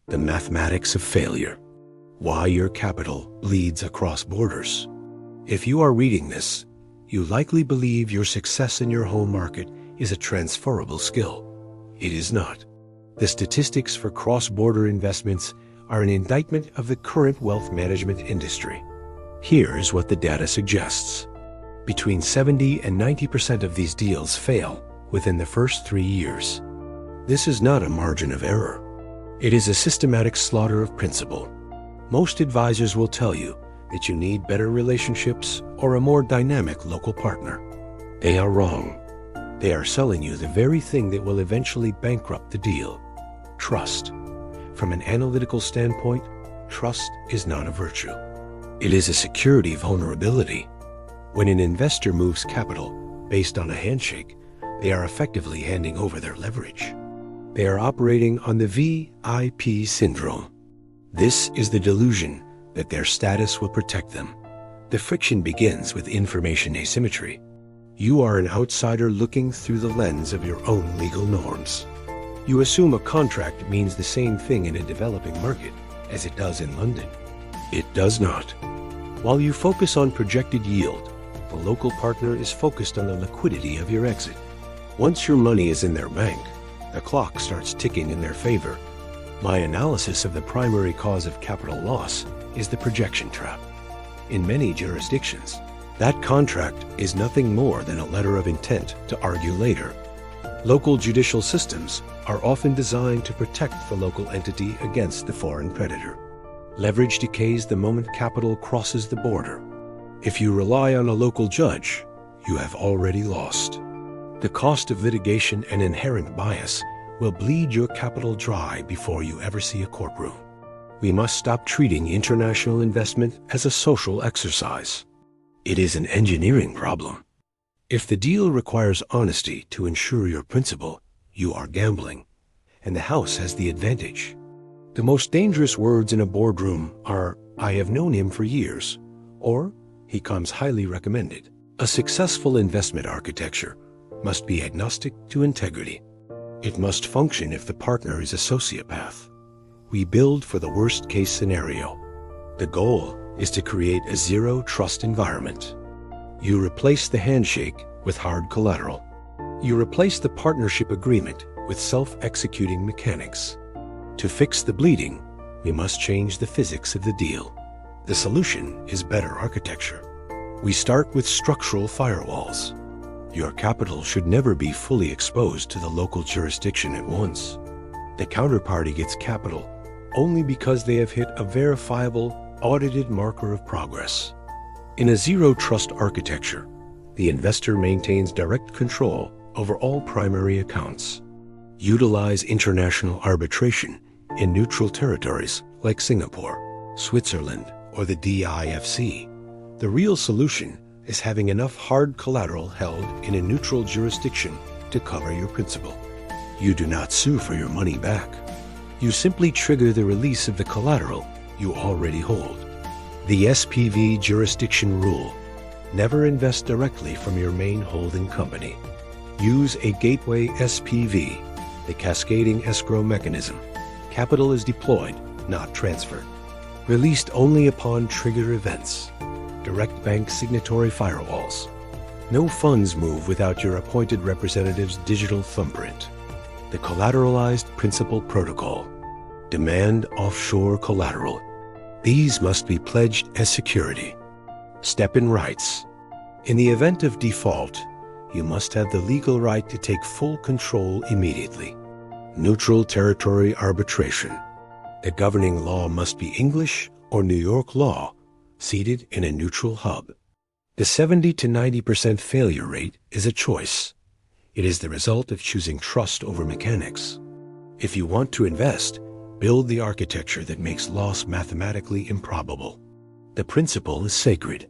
The mathematics of failure. Why your capital bleeds across borders. If you are reading this, you likely believe your success in your home market is a transferable skill. It is not. The statistics for cross-border investments are an indictment of the current wealth management industry. Here's what the data suggests. Between 70 and 90% of these deals fail within the first 3 years. This is not a margin of error. It is a systematic slaughter of principle. Most advisors will tell you that you need better relationships or a more dynamic local partner. They are wrong. They are selling you the very thing that will eventually bankrupt the deal: trust. From an analytical standpoint, trust is not a virtue. It is a security vulnerability. When an investor moves capital based on a handshake, they are effectively handing over their leverage. They are operating on the VIP syndrome. This is the delusion that their status will protect them. The friction begins with information asymmetry. You are an outsider looking through the lens of your own legal norms. You assume a contract means the same thing in a developing market as it does in London. It does not. While you focus on projected yield, the local partner is focused on the liquidity of your exit. Once your money is in their bank, the clock starts ticking in their favor. My analysis of the primary cause of capital loss is the projection trap. In many jurisdictions, that contract is nothing more than a letter of intent to argue later. Local judicial systems are often designed to protect the local entity against the foreign creditor. Leverage decays the moment capital crosses the border. If you rely on a local judge, you have already lost. The cost of litigation and inherent bias will bleed your capital dry before you ever see a courtroom. We must stop treating international investment as a social exercise. It is an engineering problem. If the deal requires honesty to ensure your principal, you are gambling, and the house has the advantage. The most dangerous words in a boardroom are, "I have known him for years," or "he comes highly recommended." A successful investment architecture must be agnostic to integrity. It must function if the partner is a sociopath. We build for the worst-case scenario. The goal is to create a zero-trust environment. You replace the handshake with hard collateral. You replace the partnership agreement with self-executing mechanics. To fix the bleeding, we must change the physics of the deal. The solution is better architecture. We start with structural firewalls. Your capital should never be fully exposed to the local jurisdiction at once. The counterparty gets capital only because they have hit a verifiable, audited marker of progress. In a zero-trust architecture, the investor maintains direct control over all primary accounts. Utilize international arbitration in neutral territories like Singapore, Switzerland, or the DIFC. The real solution is having enough hard collateral held in a neutral jurisdiction to cover your principal. You do not sue for your money back. You simply trigger the release of the collateral you already hold. The SPV jurisdiction rule: never invest directly from your main holding company. Use a gateway SPV, the cascading escrow mechanism. Capital is deployed, not transferred. Released only upon trigger events. Direct bank signatory firewalls. No funds move without your appointed representative's digital thumbprint. The collateralized principal protocol. Demand offshore collateral. These must be pledged as security. Step-in rights. In the event of default, you must have the legal right to take full control immediately. Neutral territory arbitration. The governing law must be English or New York law, seated in a neutral hub. The 70 to 90% failure rate is a choice. It is the result of choosing trust over mechanics. If you want to invest, build the architecture that makes loss mathematically improbable. The principle is sacred.